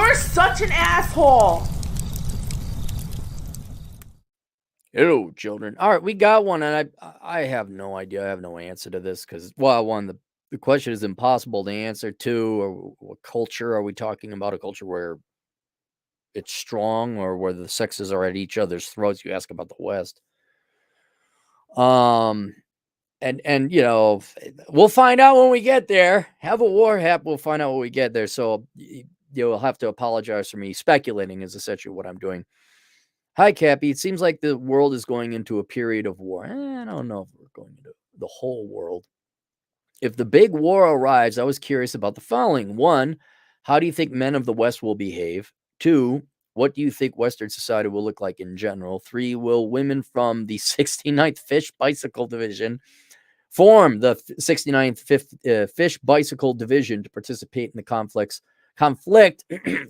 You're such an asshole. Hello, children. All right, we got one, and I have no idea. I have no answer to this because, well, one, the question is impossible to answer. Two, or what culture are we talking about? A culture where it's strong or where the sexes are at each other's throats? You ask about the West. And we'll find out when we get there. Have a war hap. We'll find out when we get there. So you'll have to apologize for me speculating. Is essentially what I'm doing. Hi, Cappy. It seems like the world is going into a period of war. I don't know if we're going into the whole world. If the big war arrives, I was curious about the following. One, how do you think men of the West will behave? Two, what do you think Western society will look like in general? Three, will women from the 69th Fish Bicycle Division form the 69th Fish Bicycle Division to participate in the conflict?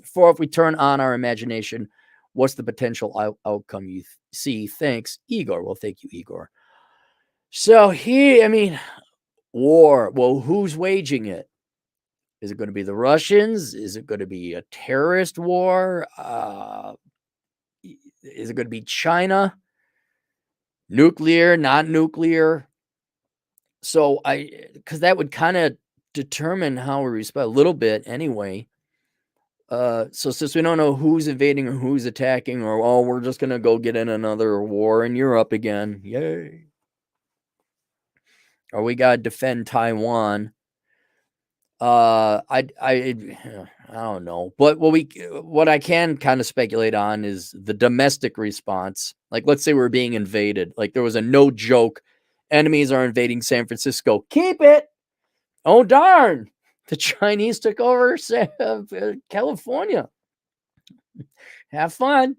For if we turn on our imagination, what's the potential outcome you see? Thanks, Igor. Well, thank you, Igor. So war. Well, who's waging it? Is it going to be the Russians? Is it going to be a terrorist war? Is it going to be China? Nuclear, not nuclear? So because that would kind of determine how we respond a little bit anyway. So since we don't know who's invading or who's attacking, or we're just gonna go get in another war in Europe again, yay! Or we gotta defend Taiwan. I don't know, but what I can kind of speculate on is the domestic response. Like, let's say we're being invaded. Like, there was a no joke, enemies are invading San Francisco. Keep it. Oh darn! The Chinese took over California. Have fun.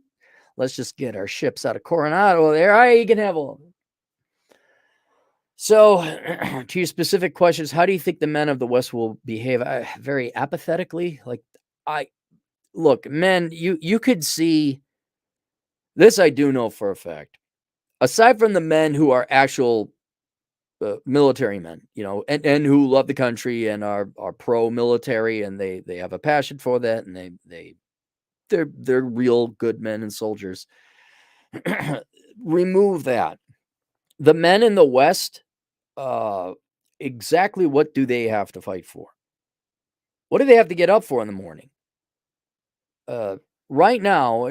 Let's just get our ships out of Coronado there. All right, you can have all of them. So, to your specific questions, how do you think the men of the West will behave? Very apathetically. Like, look, men, you could see this. I do know for a fact. Aside from the men who are actual military men, and who love the country and are pro-military, and they have a passion for that, and they're real good men and soldiers. Remove that. The men in the West, exactly what do they have to fight for? What do they have to get up for in the morning? Right now,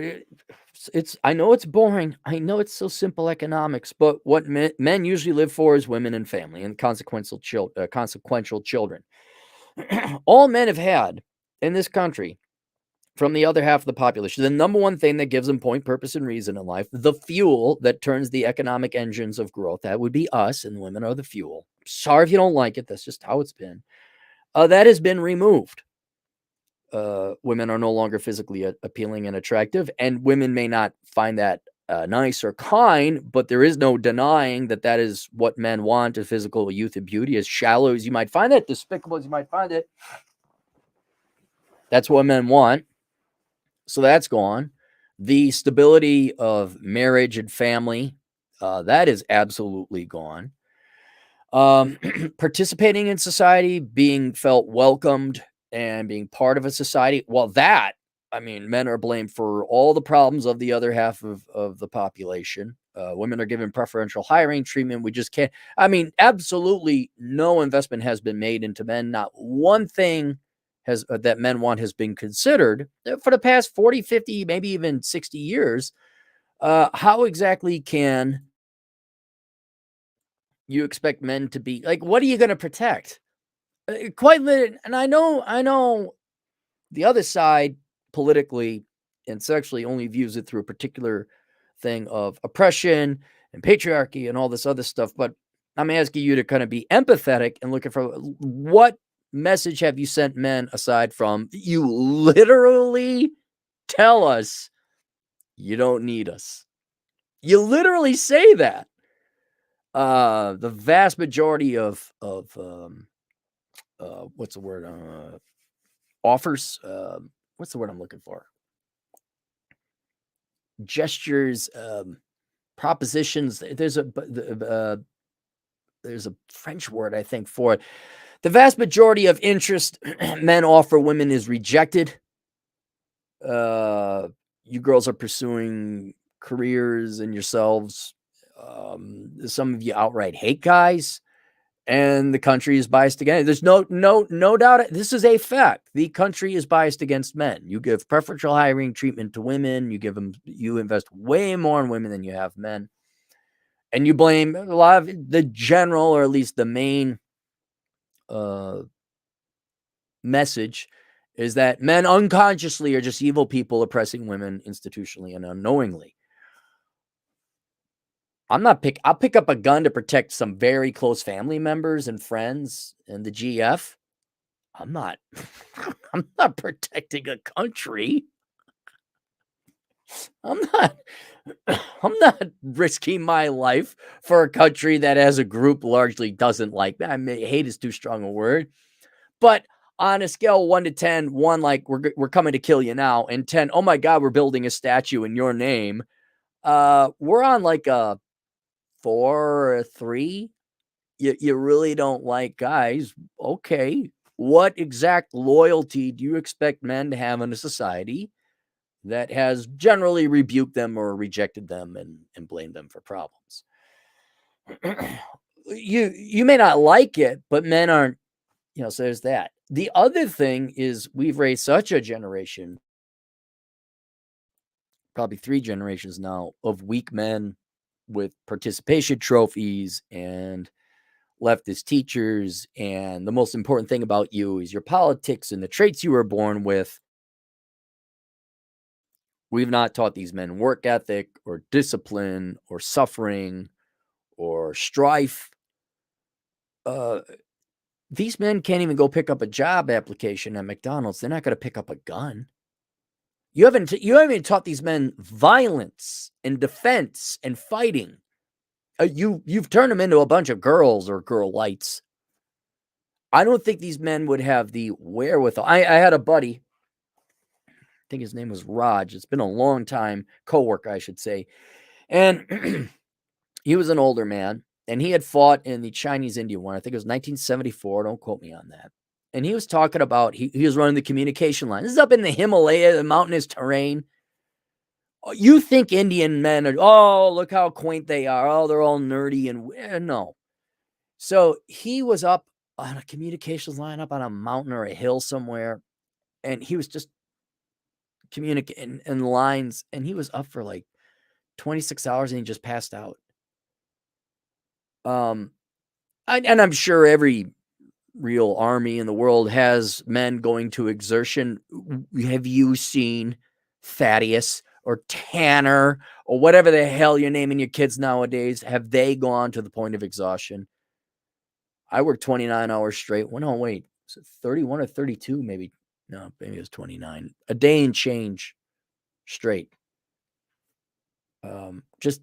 I know it's boring. I know it's so simple economics, but what men usually live for is women and family and consequential children. All men have had in this country from the other half of the population, the number one thing that gives them point, purpose, and reason in life, the fuel that turns the economic engines of growth, that would be us, and women are the fuel. Sorry if you don't like it. That's just how it's been. That has been removed. Women are no longer physically appealing and attractive, and women may not find that nice or kind, but there is no denying that is what men want: is physical youth and beauty. As shallow as you might find it, despicable as you might find it, that's what men want. So that's gone. The stability of marriage and family, that is absolutely gone. Participating in society, being felt welcomed, and being part of a society, well, men are blamed for all the problems of the other half of the population. Women are given preferential hiring treatment. We just can't. Absolutely no investment has been made into men. Not one thing that men want has been considered for the past 40, 50, maybe even 60 years. How exactly can you expect men to be like? What are you going to protect? Quite literally, and I know the other side politically and sexually only views it through a particular thing of oppression and patriarchy and all this other stuff, but I'm asking you to kind of be empathetic and looking for what message have you sent men aside from you literally tell us you don't need us. You literally say that. The vast majority of what's the word? Offers. What's the word I'm looking for? Gestures, propositions. There's a French word, I think, for it. The vast majority of interest men offer women is rejected. You girls are pursuing careers and yourselves. Some of you outright hate guys, and the country is biased against. There's no doubt. This is a fact. The country is biased against men. You give preferential hiring treatment to women. You invest way more in women than you have men, and you blame a lot of the general, or at least the main message is that men unconsciously are just evil people oppressing women institutionally and unknowingly. I'll pick up a gun to protect some very close family members and friends and the GF. I'm not I'm not protecting a country. I'm not I'm not risking my life for a country that as a group largely doesn't like that. I mean, hate is too strong a word. But on a scale of 1 to 10, 1 like we're coming to kill you now, and 10, oh my God, we're building a statue in your name. We're on like a 4 or a 3. You really don't like guys. Okay. What exact loyalty do you expect men to have in a society that has generally rebuked them or rejected them and blamed them for problems? You may not like it, but men aren't, so there's that. The other thing is we've raised such a generation, probably 3 generations now, of weak men with participation trophies and leftist teachers. And the most important thing about you is your politics and the traits you were born with. We've not taught these men work ethic or discipline or suffering or strife. These men can't even go pick up a job application at McDonald's. They're not going to pick up a gun. You haven't even taught these men violence and defense and fighting. You've turned them into a bunch of girls or girl lights. I don't think these men would have the wherewithal. I had a buddy, I think his name was Raj. It's been a long time, coworker, I should say. And he was an older man, and he had fought in the Chinese-Indian War. I think it was 1974. Don't quote me on that. And he was talking about, he was running the communication line. This is up in the Himalaya, the mountainous terrain. You think Indian men are, oh, look how quaint they are. Oh, they're all nerdy and no. So he was up on a communications line up on a mountain or a hill somewhere, and he was just communicating in lines, and he was up for like 26 hours and he just passed out. And I'm sure every real army in the world has men going to exertion. Have you seen Thaddeus or Tanner or whatever the hell you're naming your kids nowadays? Have they gone to the point of exhaustion? I worked 29 hours straight. Well, no, wait. Was it 31 or 32? Maybe. No, maybe it was 29. A day and change straight. Just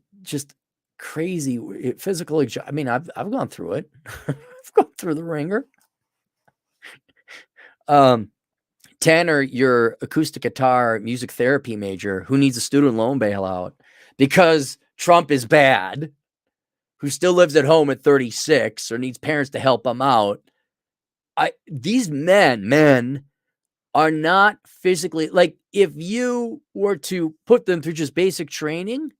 crazy physical. I mean, I've gone through it. I've gone through the ringer. Tanner, your acoustic guitar music therapy major who needs a student loan bailout because Trump is bad, who still lives at home at 36 or needs parents to help him out. These men are not physically, like, if you were to put them through just basic training,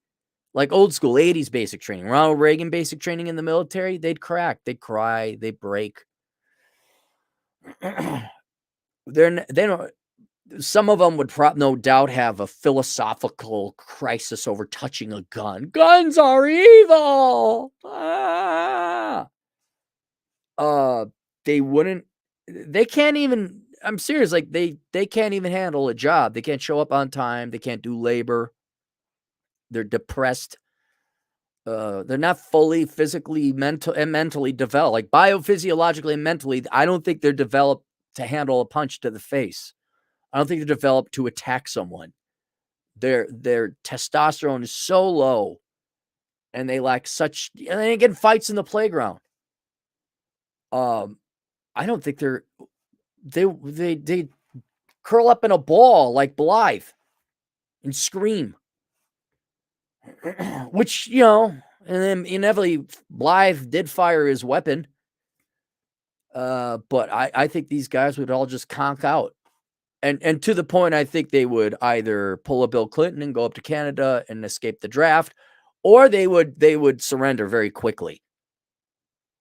like old school 80s basic training, Ronald Reagan basic training in the military, they'd crack, they'd cry, they'd break. They don't. Some of them would no doubt have a philosophical crisis over touching a gun. Guns are evil. They wouldn't. They can't even. I'm serious. Like they can't even handle a job. They can't show up on time. They can't do labor. They're depressed. They're not fully physically, mentally developed. Like biophysiologically and mentally, I don't think they're developed to handle a punch to the face. I don't think they're developed to attack someone. Their testosterone is so low, and they lack such. And they get fights in the playground. I don't think they curl up in a ball like Blythe and scream. Which, and then inevitably Blythe did fire his weapon. But I think these guys would all just conk out. And to the point, I think they would either pull a Bill Clinton and go up to Canada and escape the draft, or they would surrender very quickly.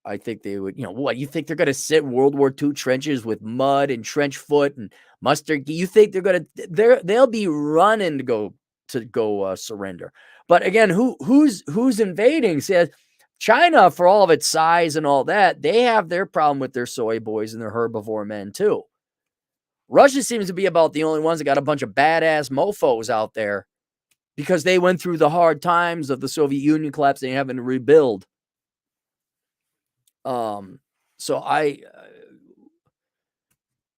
I think they would, what, you think they're going to sit World War II trenches with mud and trench foot and mustard? You think they'll be running to go surrender. But again, who's invading? Says China, for all of its size and all that, they have their problem with their soy boys and their herbivore men too. Russia seems to be about the only ones that got a bunch of badass mofos out there because they went through the hard times of the Soviet Union collapse and having to rebuild. So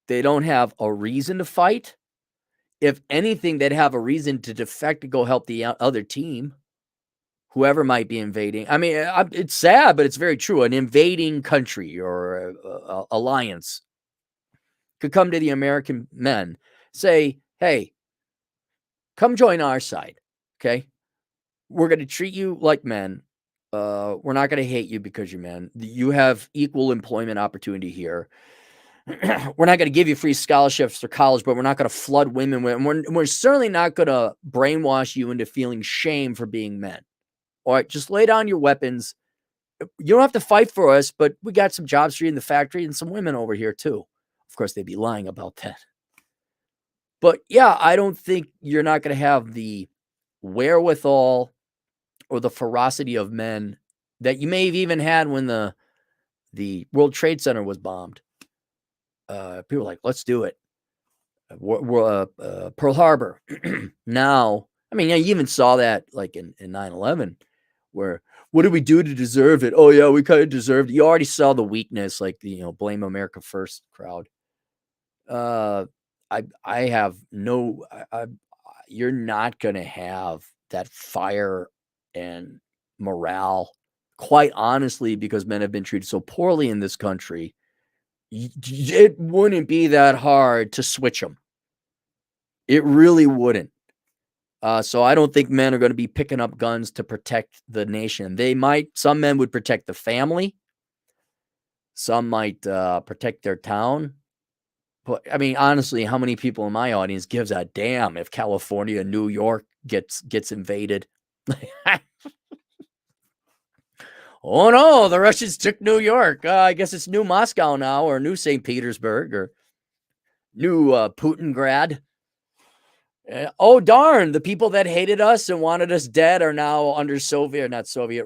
they don't have a reason to fight. If anything, they'd have a reason to defect to go help the other team, whoever might be invading. I mean, it's sad, but it's very true. An invading country or alliance could come to the American men, say, hey, come join our side, okay? We're going to treat you like men. We're not going to hate you because you're men. You have equal employment opportunity here. We're not going to give you free scholarships for college, but we're not going to flood women. We're certainly not going to brainwash you into feeling shame for being men. All right, just lay down your weapons. You don't have to fight for us, but we got some jobs for you in the factory and some women over here too. Of course, they'd be lying about that. But yeah, I don't think you're not going to have the wherewithal or the ferocity of men that you may have even had when the World Trade Center was bombed. People were like, let's do it. Pearl Harbor. Now, I mean, you even saw that like in 9/11, where what did we do to deserve it? Oh yeah, we kind of deserved it. You already saw the weakness, like the blame America first crowd. I have no. You're not gonna have that fire and morale, quite honestly, because men have been treated so poorly in this country. It wouldn't be that hard to switch them. It really wouldn't. So I don't think men are going to be picking up guns to protect the nation. Some men would protect the family. Some might protect their town. But I mean, honestly, how many people in my audience gives a damn if California, New York gets invaded? Oh no, the Russians took New York. I guess it's New Moscow now, or New St. Petersburg, or New Putingrad. Oh darn, the people that hated us and wanted us dead are now under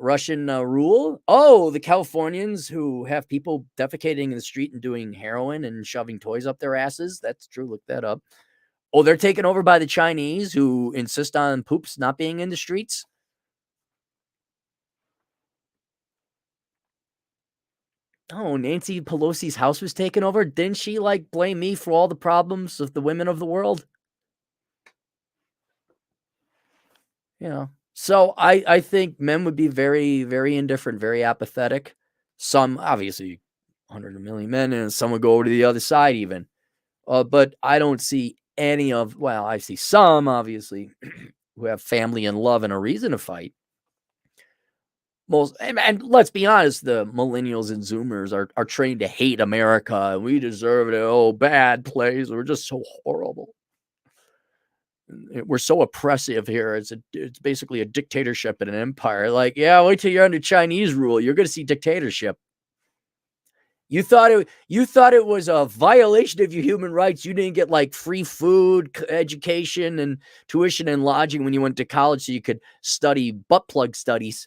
Russian rule. Oh, the Californians who have people defecating in the street and doing heroin and shoving toys up their asses. That's true. Look that up. Oh, they're taken over by the Chinese who insist on poops not being in the streets. Oh, Nancy Pelosi's house was taken over. Didn't she like blame me for all the problems of the women of the world? So I think men would be very, very indifferent, very apathetic. Some, obviously, 100 million men, and some would go over to the other side even. But I don't see I see some, obviously, who have family and love and a reason to fight. And let's be honest, the millennials and Zoomers are trained to hate America. We deserve it. Oh, bad place. We're just so horrible. We're so oppressive here. It's basically a dictatorship and an empire. Like, yeah, wait till you're under Chinese rule. You're going to see dictatorship. You thought it was a violation of your human rights. You didn't get like free food, education, and tuition and lodging when you went to college so you could study butt plug studies.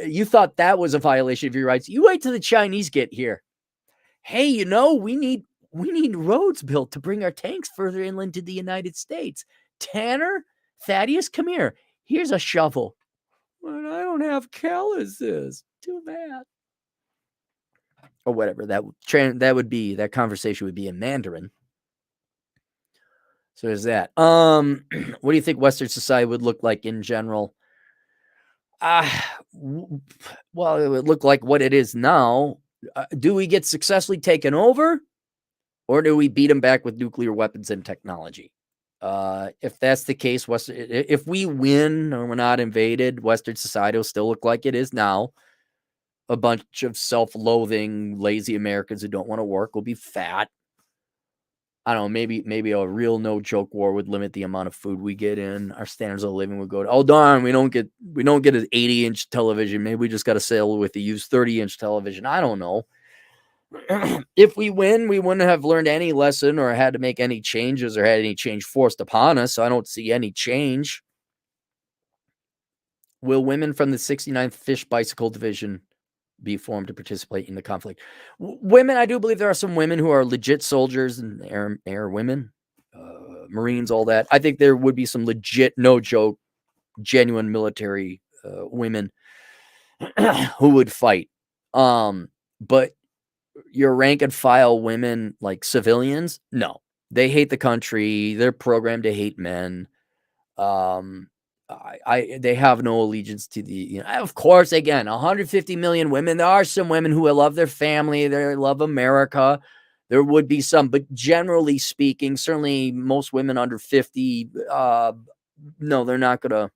You thought that was a violation of your rights. You wait till the Chinese get here. Hey, we need roads built to bring our tanks further inland to the United States. Tanner, Thaddeus, come here. Here's a shovel. But I don't have calluses. Too bad. Or whatever. That conversation would be in Mandarin. So there's that. What do you think Western society would look like in general? Well, it would look like what it is now. Do we get successfully taken over, or do we beat them back with nuclear weapons and technology? If that's the case, if we win or we're not invaded, Western society will still look like it is now. A bunch of self-loathing, lazy Americans who don't want to work will be fat. I don't know, maybe a real no joke war would limit the amount of food we get in. Our standards of living would go to, oh darn, we don't get an 80-inch television. Maybe we just got to sail with the used 30-inch television. I don't know. If we win, we wouldn't have learned any lesson or had to make any changes or had any change forced upon us. So I don't see any change. Will women from the 69th Fish Bicycle Division be formed to participate in the conflict? Women, I do believe there are some women who are legit soldiers and air women, Marines, all that. I think there would be some legit, no joke, genuine military women who would fight. But your rank and file women, like civilians, no, they hate the country. They're programmed to hate men. They have no allegiance to the, of course, again, 150 million women. There are some women who love their family. They love America. There would be some, but generally speaking, certainly most women under 50, no, they're not gonna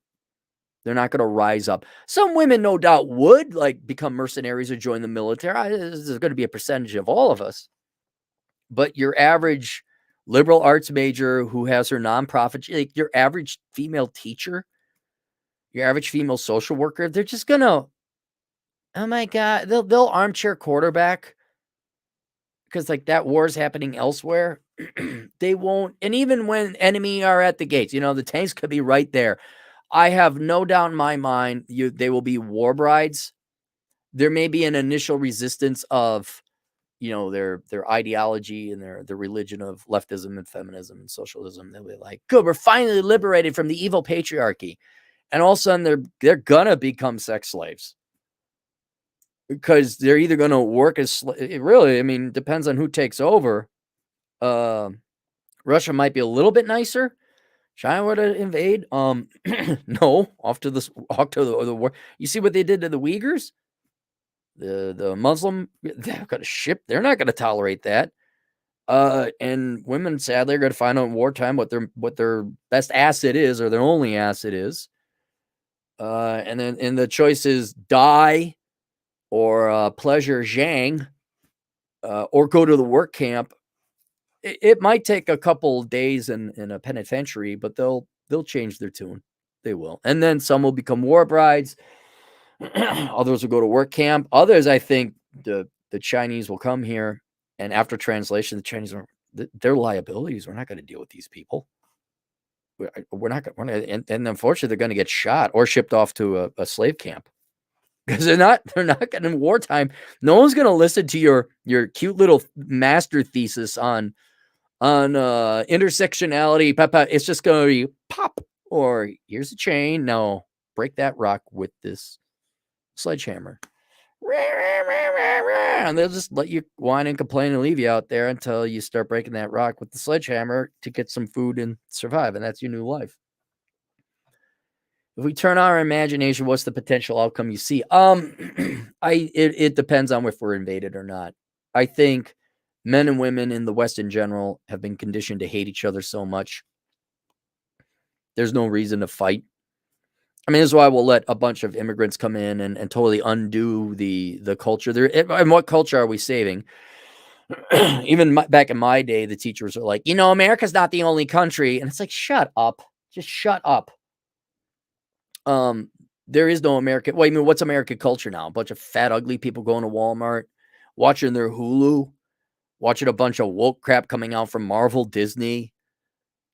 rise up. Some women, no doubt, would like become mercenaries or join the military. There's going to be a percentage of all of us, but your average liberal arts major who has her nonprofit, like your average female teacher, your average female social worker, they're just gonna, oh my God, they'll armchair quarterback because like that war is happening elsewhere. They won't, and even when enemy are at the gates, the tanks could be right there. I have no doubt in my mind they will be war brides. There may be an initial resistance of their ideology and their religion of leftism and feminism and socialism. They'll be like, good, we're finally liberated from the evil patriarchy. And all of a sudden they're gonna become sex slaves because they're either gonna work as it really, I mean, depends on who takes over. Russia might be a little bit nicer. China were to invade. No, off to the war. You see what they did to the Uyghurs? The Muslim, they're gonna ship. They're not gonna tolerate that. And women sadly are gonna find out in wartime what their best asset is, or their only asset is. And the choice is die or pleasure Zhang, or go to the work camp. It might take a couple days in a penitentiary, but they'll change their tune. They will. And then some will become war brides. Others will go to work camp. Others, I think, the Chinese will come here, and after translation, the Chinese are their liabilities. We're not going to deal with these people. We're not, and unfortunately, they're going to get shot or shipped off to a slave camp because they're not getting wartime. No one's going to listen to your cute little master thesis on intersectionality. It's just going to be pop, or here's a chain. No, break that rock with this sledgehammer. And they'll just let you whine and complain and leave you out there until you start breaking that rock with the sledgehammer to get some food and survive. And that's your new life. If we turn our imagination, what's the potential outcome you see? It depends on if we're invaded or not. I think men and women in the West in general have been conditioned to hate each other so much. There's no reason to fight. I mean, this is why we'll let a bunch of immigrants come in and totally undo the culture. And what culture are we saving? Even back in my day, the teachers are like, America's not the only country. And it's like, shut up. Just shut up. There is no American. Well, I mean, what's American culture now? A bunch of fat, ugly people going to Walmart, watching their Hulu, watching a bunch of woke crap coming out from Marvel, Disney.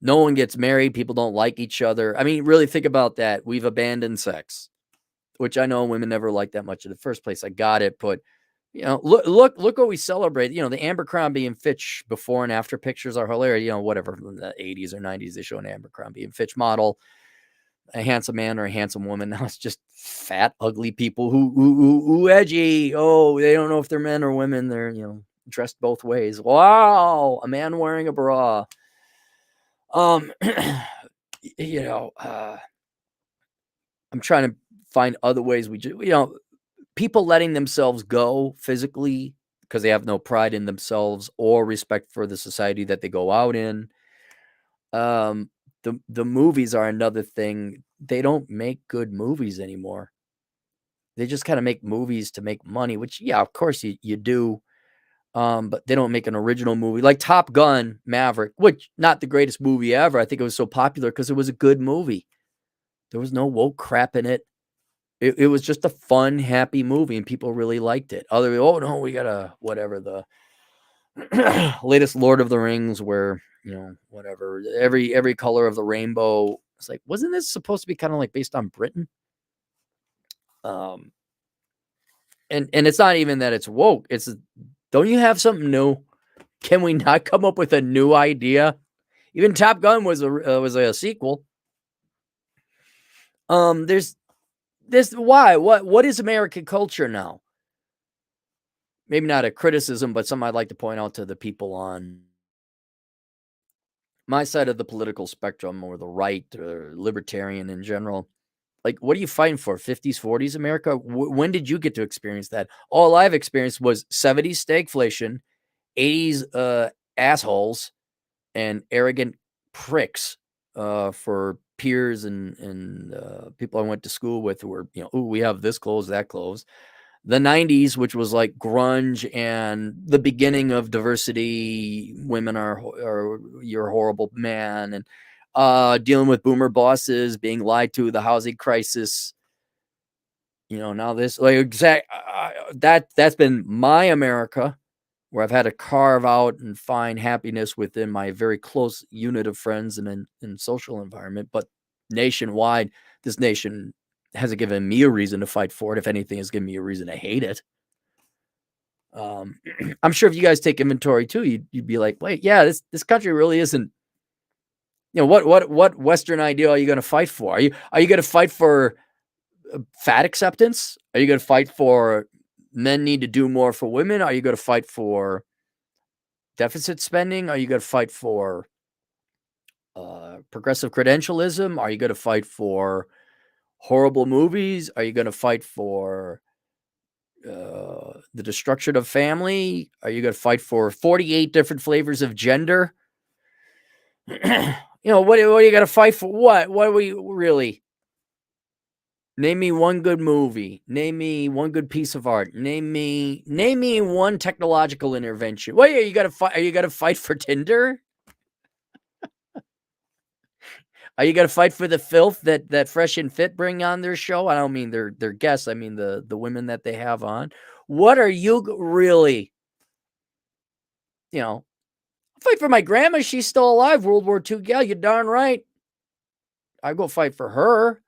No one gets married. People don't like each other. I mean, really think about that. We've abandoned sex, which I know women never liked that much in the first place. I got it. But, look what we celebrate. The Abercrombie and Fitch before and after pictures are hilarious. Whatever, in the 80s or 90s, they show an Abercrombie and Fitch model, a handsome man or a handsome woman. Now it's just fat, ugly people who edgy. Oh, they don't know if they're men or women. They're, dressed both ways. Wow. A man wearing a bra. I'm trying to find other ways people letting themselves go physically because they have no pride in themselves or respect for the society that they go out in. The movies are another thing. They don't make good movies anymore. They just kind of make movies to make money, which, yeah, of course you do. But they don't make an original movie like Top Gun Maverick, which not the greatest movie ever. I think it was so popular because it was a good movie. There was no woke crap in it. It was just a fun, happy movie, and people really liked it. Oh no, we gotta whatever the latest Lord of the Rings, where whatever every color of the rainbow. It's like, wasn't this supposed to be kind of like based on Britain? And it's not even that it's woke. It's, don't you have something new? Can we not come up with a new idea? Even Top Gun was a sequel. There's this. Why? What is American culture now? Maybe not a criticism, but something I'd like to point out to the people on my side of the political spectrum, or the right, or libertarian in general. Like, what are you fighting for? 50s, 40s America? When did you get to experience that? All I've experienced was 70s stagflation, 80s assholes, and arrogant pricks for peers and people I went to school with who were, ooh, we have this clothes, that clothes. The 90s, which was like grunge and the beginning of diversity, women are you're a horrible man, and dealing with boomer bosses, being lied to, the housing crisis. Now this, like, that's been my America, where I've had to carve out and find happiness within my very close unit of friends and in social environment. But nationwide, this nation hasn't given me a reason to fight for it. If anything, it's given me a reason to hate it. I'm sure if you guys take inventory too, you'd be like, wait, yeah, this country really isn't. What Western ideal are you going to fight for? Are you going to fight for fat acceptance? Are you going to fight for men need to do more for women? Are you going to fight for deficit spending? Are you going to fight for progressive credentialism? Are you going to fight for horrible movies? Are you going to fight for the destruction of family? Are you going to fight for 48 different flavors of gender? What are you going to fight for? What are we really? Name me one good movie. Name me one good piece of art. Name me one technological intervention. What are you going to fight? Are you going to fight for Tinder? Are you going to fight for the filth that Fresh and Fit bring on their show? I don't mean their guests. I mean the women that they have on. What are you really? Fight for my grandma. She's still alive. World War II gal. You darn right. I go fight for her.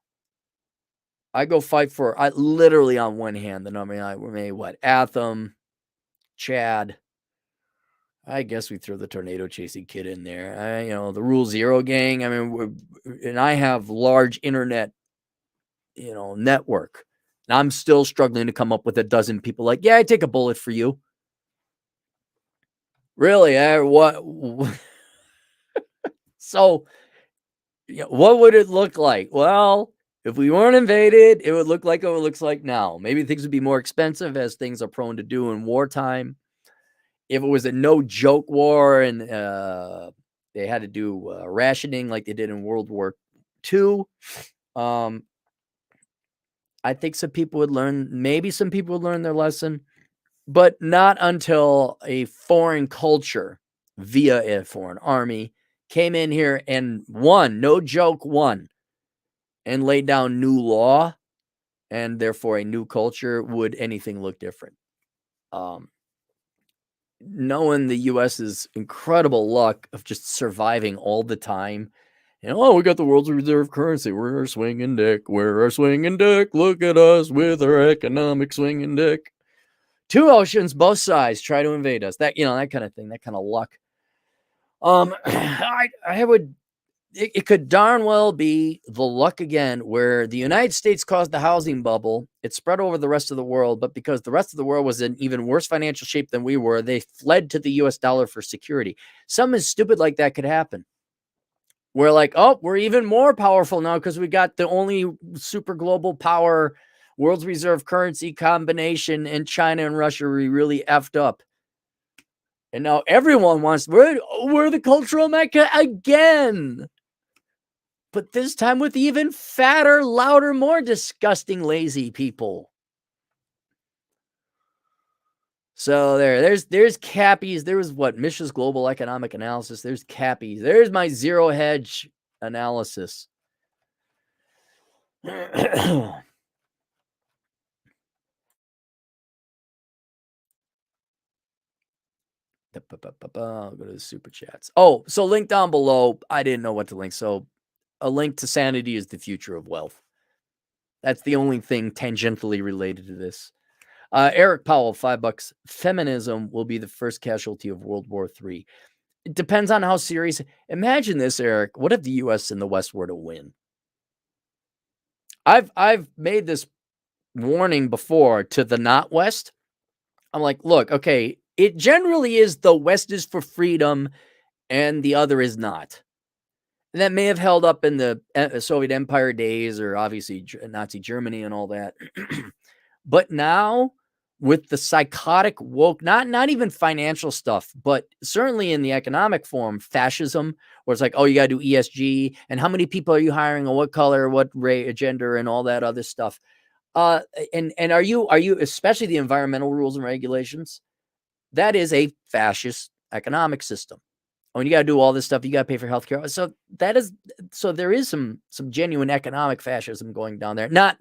I go fight for. I literally on one hand the number. Atham, Chad. I guess we throw the tornado chasing kid in there. The Rule Zero gang. I mean, and I have large internet, network. And I'm still struggling to come up with a dozen people like, yeah, I take a bullet for you. Really? What? So, what would it look like? Well, if we weren't invaded, it would look like what it looks like now. Maybe things would be more expensive, as things are prone to do in wartime. If it was a no-joke war and they had to do rationing like they did in World War II, I think some people would learn. Maybe some people would learn their lesson, but not until a foreign culture via a foreign army came in here and won, no joke, won, and laid down new law, and therefore a new culture, would anything look different. Knowing the U.S.'s incredible luck of just surviving all the time. We got the world's reserve currency. We're swinging dick. We're our swinging dick. Look at us with our economic swinging dick. Two oceans, both sides, try to invade us. That kind of thing, that kind of luck. It could darn well be the luck again, where the United States caused the housing bubble. It spread over the rest of the world, but because the rest of the world was in even worse financial shape than we were, they fled to the US dollar for security. Something stupid like that could happen. We're like, oh, we're even more powerful now because we got the only super global power, world's reserve currency combination, and China and Russia we really effed up. And now everyone wants, we're the cultural mecca again. But this time with even fatter, louder, more disgusting, lazy people. So there's Cappy's. There was what Mish's global economic analysis. There's Cappy's. There's my zero hedge analysis. I'll go to the super chats. Oh, so link down below. I didn't know what to link. So a link to Sanity is the Future of Wealth. That's the only thing tangentially related to this. Eric Powell, $5. Feminism will be the first casualty of World War III. It depends on how serious. Imagine this, Eric. What if the U.S. and the West were to win? I've made this warning before to the not West. I'm like, look, okay, it generally is the West is for freedom and the other is not. And that may have held up in the Soviet Empire days or obviously Nazi Germany and all that. But now with the psychotic woke, not even financial stuff, but certainly in the economic form, fascism, where it's like, oh, you got to do ESG and how many people are you hiring and what color, what race, gender, and all that other stuff. And are you especially the environmental rules and regulations? That is a fascist economic system. When you got to do all this stuff, you got to pay for healthcare. So there is some genuine economic fascism going down there. Not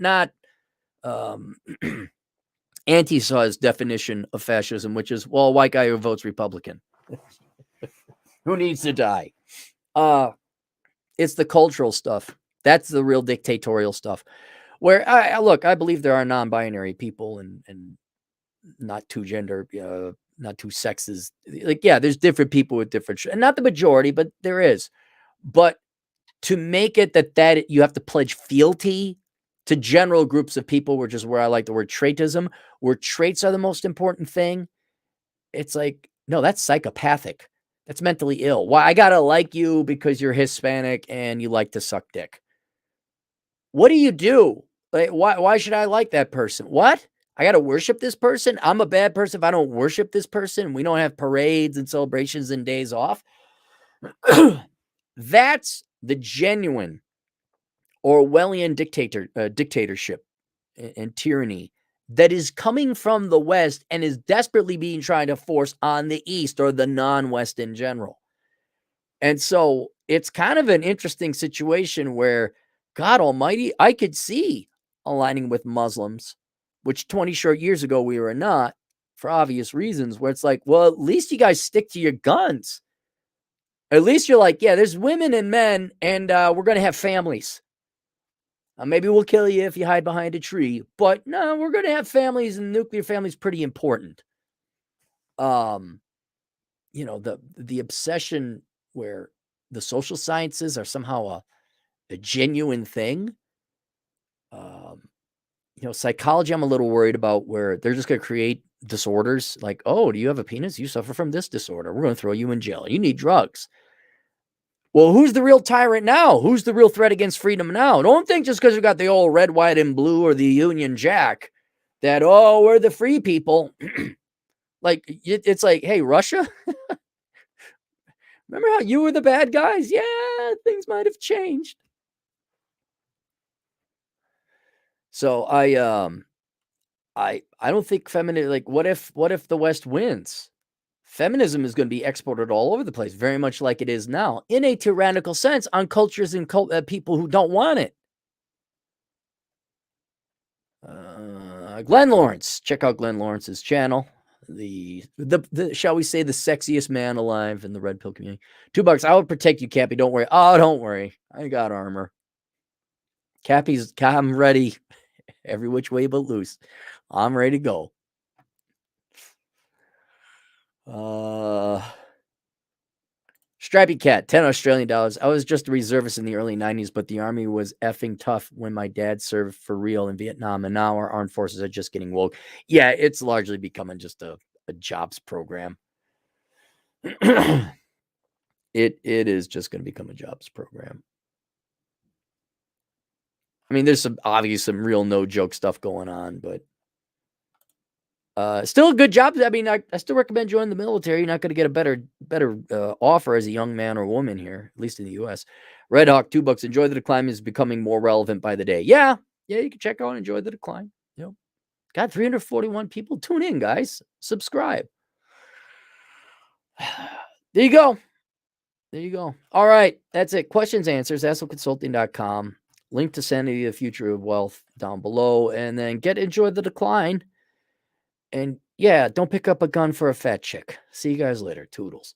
Antisa's definition of fascism, which is, well, a white guy who votes Republican. Who needs to die? It's the cultural stuff. That's the real dictatorial stuff. Where I believe there are non-binary people and not two gender, not two sexes. Like, yeah, there's different people with different, and not the majority, but there is. But to make it that you have to pledge fealty to general groups of people, which is where I like the word traitism, where traits are the most important thing. It's like, no, that's psychopathic. That's mentally ill. Why I gotta like you because you're Hispanic and you like to suck dick. What do you do? Like, why should I like that person? What? I got to worship this person? I'm a bad person if I don't worship this person. We don't have parades and celebrations and days off. That's the genuine Orwellian dictatorship and tyranny that is coming from the West and is desperately being tried to force on the East or the non-West in general. And so it's kind of an interesting situation where, God almighty, I could see aligning with Muslims, which 20 short years ago we were not, for obvious reasons, where it's like, well, at least you guys stick to your guns. At least you're like, yeah, there's women and men, and we're going to have families. Maybe we'll kill you if you hide behind a tree, but no, we're going to have families, and nuclear family is pretty important. The obsession where the social sciences are somehow a genuine thing. Psychology, I'm a little worried about where they're just going to create disorders like, oh, do you have a penis? You suffer from this disorder. We're going to throw you in jail. You need drugs. Well, who's the real tyrant now? Who's the real threat against freedom now? Don't think just because you got the old red, white, and blue or the Union Jack that, oh, we're the free people. Like, it's like, hey, Russia? Remember how you were the bad guys? Yeah, things might have changed. So I don't think feminism, like, what if the West wins? Feminism is going to be exported all over the place, very much like it is now, in a tyrannical sense, on cultures and people who don't want it. Glenn Lawrence, check out Glenn Lawrence's channel. The shall we say the sexiest man alive in the red pill community. $2. I will protect you, Cappy. Don't worry. Oh, don't worry. I got armor. I'm ready. Every which way but loose. I'm ready to go. Stripey Cat, 10 Australian dollars. I was just a reservist in the early 90s, but the army was effing tough when my dad served for real in Vietnam, and now our armed forces are just getting woke. Yeah, it's largely becoming just a jobs program. It is just going to become a jobs program. I mean, there's some real no joke stuff going on, but still a good job. I mean, I still recommend joining the military. You're not going to get a better offer as a young man or woman here, at least in the U.S. Red Hawk, $2. Enjoy the Decline is becoming more relevant by the day. Yeah, you can check out Enjoy the Decline. Got 341 people. Tune in, guys. Subscribe. There you go. There you go. All right. That's it. Questions, answers, assholeconsulting.com. Link to Sanity, the Future of Wealth down below. And then enjoy the decline. And yeah, don't pick up a gun for a fat chick. See you guys later. Toodles.